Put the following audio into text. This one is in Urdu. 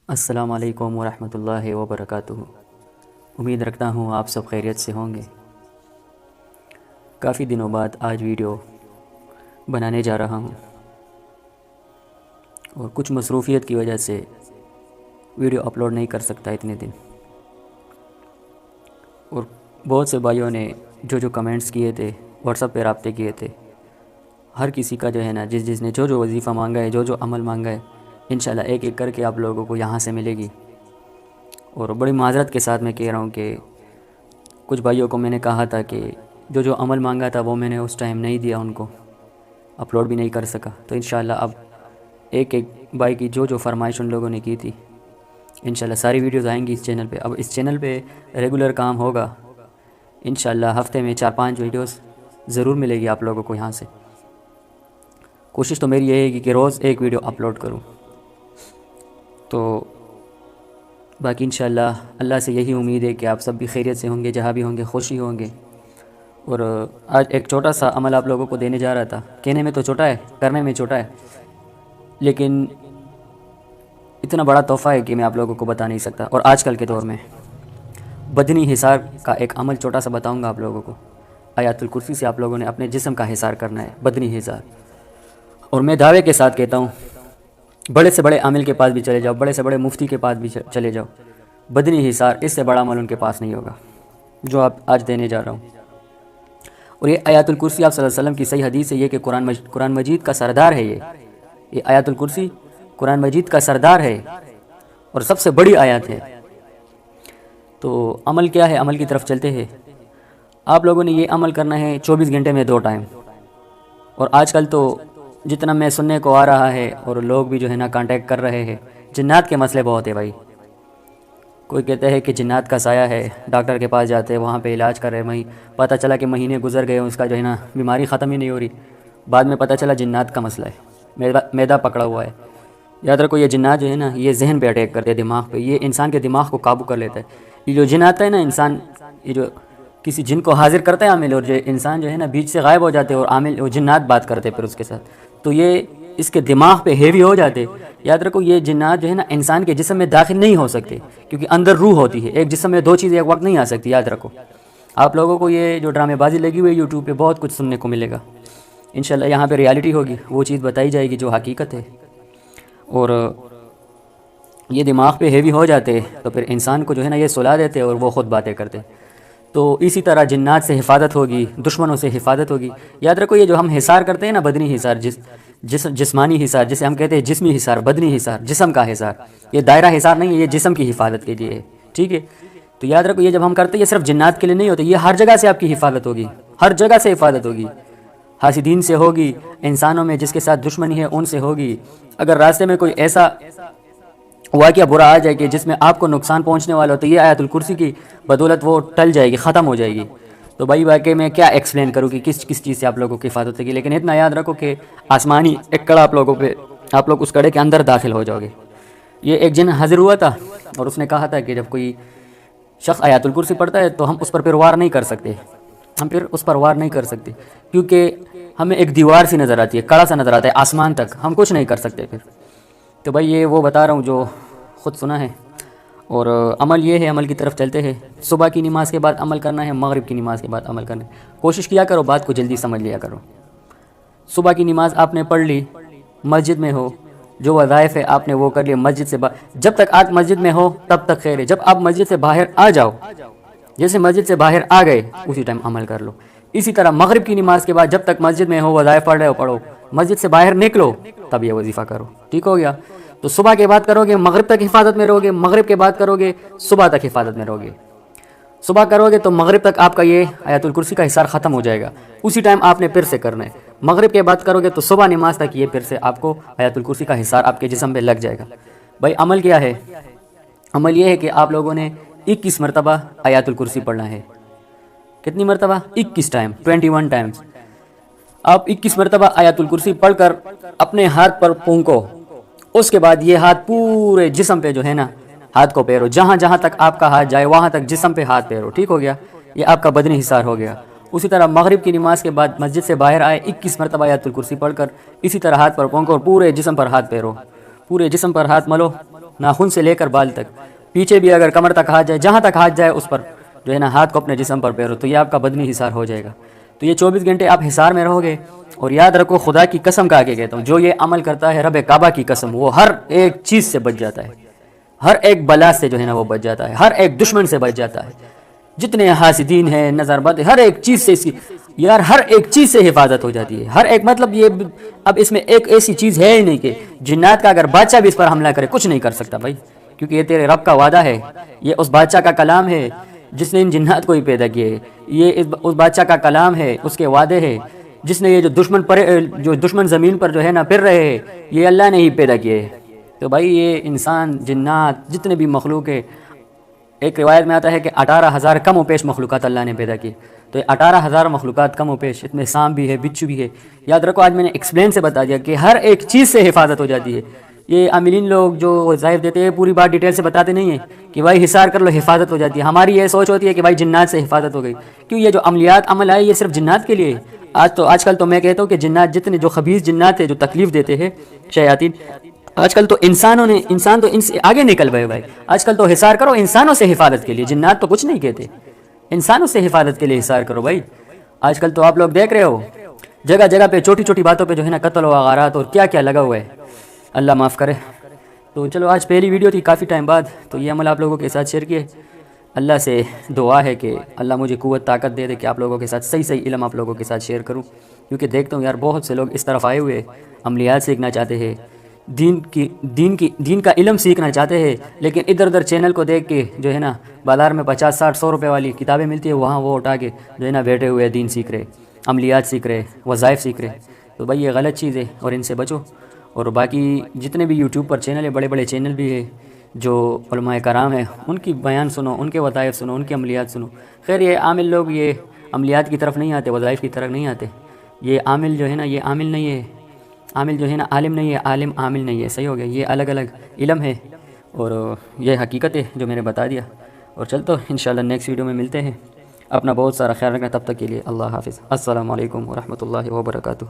السلام علیکم ورحمۃ اللہ وبرکاتہ۔ امید رکھتا ہوں آپ سب خیریت سے ہوں گے۔ کافی دنوں بعد آج ویڈیو بنانے جا رہا ہوں اور کچھ مصروفیت کی وجہ سے ویڈیو اپلوڈ نہیں کر سکتا اتنے دن، اور بہت سے بھائیوں نے جو کمنٹس کیے تھے، واٹس ایپ پہ رابطے کیے تھے، ہر کسی کا جو ہے نا جس نے جو وظیفہ مانگا ہے، جو عمل مانگا ہے، انشاءاللہ ایک ایک کر کے آپ لوگوں کو یہاں سے ملے گی۔ اور بڑی معذرت کے ساتھ میں کہہ رہا ہوں کہ کچھ بھائیوں کو میں نے کہا تھا کہ جو عمل مانگا تھا وہ میں نے اس ٹائم نہیں دیا، ان کو اپلوڈ بھی نہیں کر سکا۔ تو انشاءاللہ اب ایک ایک بھائی کی جو فرمائش ان لوگوں نے کی تھی، انشاءاللہ ساری ویڈیوز آئیں گی اس چینل پہ۔ اب اس چینل پہ ریگولر کام ہوگا، انشاءاللہ ہفتے میں 4-5 ویڈیوز ضرور ملے گی آپ لوگوں کو یہاں سے۔ کوشش تو میری یہ ہے کہ روز ایک ویڈیو اپلوڈ کروں۔ تو باقی انشاءاللہ اللہ سے یہی امید ہے کہ آپ سب بھی خیریت سے ہوں گے، جہاں بھی ہوں گے خوشی ہوں گے۔ اور آج ایک چھوٹا سا عمل آپ لوگوں کو دینے جا رہا تھا، کہنے میں تو چھوٹا ہے، کرنے میں چھوٹا ہے، لیکن اتنا بڑا تحفہ ہے کہ میں آپ لوگوں کو بتا نہیں سکتا۔ اور آج کل کے دور میں بدنی حصار کا ایک عمل چھوٹا سا بتاؤں گا آپ لوگوں کو۔ آیت الکرسی سے آپ لوگوں نے اپنے جسم کا حصار کرنا ہے، بدنی حصار۔ اور میں دعوے کے ساتھ کہتا ہوں، بڑے سے بڑے عامل کے پاس بھی چلے جاؤ، بڑے سے بڑے مفتی کے پاس بھی چلے جاؤ، بدنی حصار اس سے بڑا عمل ان کے پاس نہیں ہوگا جو آپ آج دینے جا رہا ہوں۔ اور یہ آیت الکرسی آپ صلی اللہ علیہ وسلم کی صحیح حدیث ہے، یہ کہ قرآن مجید کا سردار ہے۔ یہ آیت الکرسی قرآن مجید کا سردار ہے اور سب سے بڑی آیت ہے۔ تو عمل کیا ہے، عمل کی طرف چلتے ہیں۔ آپ لوگوں نے یہ عمل کرنا ہے 24 گھنٹے میں 2 ٹائم۔ اور آج کل تو جتنا میں سننے کو آ رہا ہے اور لوگ بھی جو ہے نا کانٹیکٹ کر رہے ہیں، جنات کے مسئلے بہت ہے بھائی۔ کوئی کہتا ہے کہ جنات کا سایہ ہے، ڈاکٹر کے پاس جاتے ہیں، وہاں پہ علاج کر رہے، پتہ چلا کہ مہینے گزر گئے، اس کا جو ہے نا بیماری ختم ہی نہیں ہو رہی، بعد میں پتہ چلا جنات کا مسئلہ ہے، میدا پکڑا ہوا ہے۔ یاد رکھو، یہ جنات جو ہے نا یہ ذہن پہ اٹیک کرتے ہیں، دماغ پہ، یہ انسان کے دماغ کو قابو کر لیتا ہے۔ یہ جو جن آتا ہے نا، انسان یہ جو کسی جن کو حاضر کرتا ہے عامل، اور جو انسان جو ہے نا بیچ سے غائب ہو جاتے ہیں اور عامل وہ جنات بات کرتے پھر اس کے ساتھ، تو یہ اس کے دماغ پہ ہیوی ہو جاتے۔ یاد رکھو، یہ جنات جو ہے نا انسان کے جسم میں داخل نہیں ہو سکتے، کیونکہ اندر روح ہوتی ہے، ایک جسم میں 2 چیزیں ایک وقت نہیں آ سکتی۔ یاد رکھو، آپ لوگوں کو یہ جو ڈرامے بازی لگی ہوئی ہے یوٹیوب پہ، بہت کچھ سننے کو ملے گا انشاءاللہ۔ یہاں پہ ریالٹی ہوگی، وہ چیز بتائی جائے گی جو حقیقت ہے۔ اور یہ دماغ پہ ہیوی ہو جاتے تو پھر انسان کو جو ہے نا یہ سلا دیتے اور وہ خود باتیں کرتے۔ تو اسی طرح جنات سے حفاظت ہوگی، دشمنوں سے حفاظت ہوگی۔ یاد رکھو، یہ جو ہم حصار کرتے ہیں نا، بدنی حصار، جسمانی حصار جسے ہم کہتے ہیں، جسمی حصار، بدنی حصار، جسم کا حصار، یہ دائرہ حصار نہیں ہے، یہ جسم کی حفاظت کے لیے ہے، ٹھیک ہے؟ تو یاد رکھو، یہ جب ہم کرتے ہیں یہ صرف جنات کے لیے نہیں ہوتے، یہ ہر جگہ سے آپ کی حفاظت ہوگی، ہر جگہ سے حفاظت ہوگی۔ حاسدین سے ہوگی، انسانوں میں جس کے ساتھ دشمنی ہے ان سے ہوگی۔ اگر راستے میں کوئی ایسا واقعہ برا آ جائے کہ جس میں آپ کو نقصان پہنچنے والا ہو، تو یہ آیت الکرسی کی بدولت وہ ٹل جائے گی، ختم ہو جائے گی۔ تو بھائی واقعے میں کیا ایکسپلین کروں کہ کس چیز سے آپ لوگوں کی حفاظت ہوگی، لیکن اتنا یاد رکھو کہ آسمانی ایک کڑا آپ لوگ اس کڑے کے اندر داخل ہو جاؤ گے۔ یہ ایک جن حاضر ہوا تھا اور اس نے کہا تھا کہ جب کوئی شخص آیت الکرسی پڑھتا ہے تو ہم اس پر پھر وار نہیں کر سکتے، کیونکہ ہمیں ایک دیوار سی نظر آتی ہے، کڑا سا نظر آتا ہے آسمان تک، ہم کچھ نہیں کر سکتے پھر۔ تو بھائی یہ وہ بتا رہا ہوں جو خود سنا ہے۔ اور عمل یہ ہے، عمل کی طرف چلتے ہیں۔ صبح کی نماز کے بعد عمل کرنا ہے، مغرب کی نماز کے بعد عمل کرنا ہے۔ کوشش کیا کرو، بات کو جلدی سمجھ لیا کرو۔ صبح کی نماز آپ نے پڑھ لی، مسجد میں ہو، جو وظائف ہے آپ نے وہ کر لیا مسجد سے باہر۔ جب تک آپ مسجد میں ہو تب تک خیر ہے، جب آپ مسجد سے باہر آ جاؤ، جیسے مسجد سے باہر آ گئے اسی ٹائم عمل کر لو۔ اسی طرح مغرب کی نماز کے بعد جب تک مسجد میں ہو، وظائف پڑھ رہے ہو پڑھو، مسجد سے باہر نکلو تب یہ وظیفہ کرو، ٹھیک ہو گیا؟ تو صبح کے بعد کرو گے مغرب تک حفاظت میں رہو گے، مغرب کے بعد کرو گے صبح تک حفاظت میں رہو گے۔ صبح کرو گے تو مغرب تک آپ کا یہ آیت الکرسی کا حصار ختم ہو جائے گا، اسی ٹائم آپ نے پھر سے کرنا ہے۔ مغرب کے بعد کرو گے تو صبح نماز تک یہ پھر سے آپ کو آیت الکرسی کا حصار آپ کے جسم پہ لگ جائے گا۔ بھائی عمل کیا ہے؟ عمل یہ ہے کہ آپ لوگوں نے 21 مرتبہ آیت الکرسی پڑھنا ہے۔ کتنی مرتبہ؟ 21 ٹائم، 21 ٹائمز۔ آپ 21 مرتبہ آیت الکرسی پڑھ کر اپنے ہاتھ پر پھونکو، اس کے بعد یہ ہاتھ پورے جسم پہ جو ہے نا ہاتھ کو پھیرو، جہاں جہاں تک آپ کا ہاتھ جائے وہاں تک جسم پہ ہاتھ پھیرو، ٹھیک ہو گیا؟ یہ آپ کا بدنی حصار ہو گیا۔ اسی طرح مغرب کی نماز کے بعد مسجد سے باہر آئے، 21 مرتبہ آیت الکرسی پڑھ کر اسی طرح ہاتھ پر پھونکو اور پورے جسم پر ہاتھ پھیرو، پورے جسم پر ہاتھ ملو، ناخن سے لے کر بال تک، پیچھے بھی اگر کمر تک ہاتھ جائے، جہاں تک ہاتھ جائے اس پر جو ہے نا ہاتھ کو اپنے جسم پر پھیرو، تو یہ آپ کا بدنی حصار ہو جائے گا۔ تو یہ 24 گھنٹے آپ حصار میں رہو گے، اور یاد رکھو خدا کی قسم کھا کے کہتا ہوں، جو یہ عمل کرتا ہے رب کعبہ کی قسم، وہ ہر ایک چیز سے بچ جاتا ہے، ہر ایک بلا سے جو ہے نا وہ بچ جاتا ہے، ہر ایک دشمن سے بچ جاتا ہے، جتنے حاسدین ہیں، نظر بد، ہر ایک چیز سے یار ہر ایک چیز سے حفاظت ہو جاتی ہے، ہر ایک، مطلب یہ اب اس میں ایک ایسی چیز ہے ہی نہیں کہ جنات کا اگر بادشاہ بھی اس پر حملہ کرے کچھ نہیں کر سکتا بھائی، کیونکہ یہ تیرے رب کا وعدہ ہے، یہ اس بادشاہ کا کلام ہے جس نے ان جنات کو ہی پیدا کیے، یہ اس بادشاہ کا کلام ہے، اس کے وعدے ہے، جس نے یہ جو دشمن زمین پر جو ہے نا پھر رہے ہیں، یہ اللہ نے ہی پیدا کیے۔ تو بھائی یہ انسان، جنات، جتنے بھی مخلوق ہے، ایک روایت میں آتا ہے کہ 18,000 کم و پیش مخلوقات اللہ نے پیدا کی، تو یہ 18,000 مخلوقات کم و پیش، اس میں سانپ بھی ہے، بچھو بھی ہے۔ یاد رکھو آج میں نے ایکسپلین سے بتا دیا کہ ہر ایک چیز سے حفاظت ہو جاتی ہے۔ یہ عاملین لوگ جو وظائف دیتے ہیں پوری بات ڈیٹیل سے بتاتے نہیں ہیں کہ بھائی حصار کر لو حفاظت ہو جاتی ہے، ہماری یہ سوچ ہوتی ہے کہ بھائی جنات سے حفاظت ہو گئی، کیوں یہ جو عملیات عمل آئے یہ صرف جنات کے لیے۔ آج کل تو میں کہتا ہوں کہ جنات، جتنے جو خبیث جنات ہیں جو تکلیف دیتے ہیں شیاطین، آج کل تو انسان تو ان سے آگے نکل گئے بھائی، آج کل تو حصار کرو انسانوں سے حفاظت کے لیے، جنات تو کچھ نہیں کہتے، انسانوں سے حفاظت کے لیے حصار کرو بھائی۔ آج کل تو آپ لوگ دیکھ رہے ہو جگہ جگہ پہ چھوٹی چھوٹی باتوں پہ جو ہے نا قتل و غارات اور کیا کیا لگا ہوا ہے، اللہ معاف کرے۔ تو چلو آج پہلی ویڈیو تھی کافی ٹائم بعد، تو یہ عمل آپ لوگوں کے ساتھ شیئر کیے۔ اللہ سے دعا ہے کہ اللہ مجھے قوت طاقت دے کہ آپ لوگوں کے ساتھ صحیح علم آپ لوگوں کے ساتھ شیئر کروں، کیونکہ دیکھتا ہوں یار بہت سے لوگ اس طرف آئے ہوئے عملیات سیکھنا چاہتے ہیں، دین کا علم سیکھنا چاہتے ہیں، لیکن ادھر ادھر چینل کو دیکھ کے جو ہے نا بازار میں 50 60 100 روپے والی کتابیں ملتی ہے، وہاں وہ اٹھا کے جو ہے نا بیٹھے ہوئے دین سیکھ رہے، عملیات سیکھ رہے، وظائف سیکھ رہے۔ تو بھائی یہ غلط چیز ہے اور ان سے بچو۔ اور باقی جتنے بھی یوٹیوب پر چینل ہیں، بڑے بڑے چینل بھی ہیں جو علماء کرام ہیں، ان کی بیان سنو، ان کے وظائف سنو، ان کی عملیات سنو۔ خیر یہ عامل لوگ یہ عملیات کی طرف نہیں آتے، وظائف کی طرف نہیں آتے، یہ عامل جو ہے نا یہ عامل نہیں ہے، عامل جو ہے نا عالم نہیں ہے، عالم عامل نہیں ہے، صحیح ہو گیا، یہ الگ الگ علم ہے اور یہ حقیقت ہے جو میں نے بتا دیا۔ اور چلتا انشاءاللہ نیکسٹ ویڈیو میں ملتے ہیں، اپنا بہت سارا خیال رکھنا، تب تک کے لیے اللہ حافظ، السلام علیکم ورحمۃ اللہ وبرکاتہ۔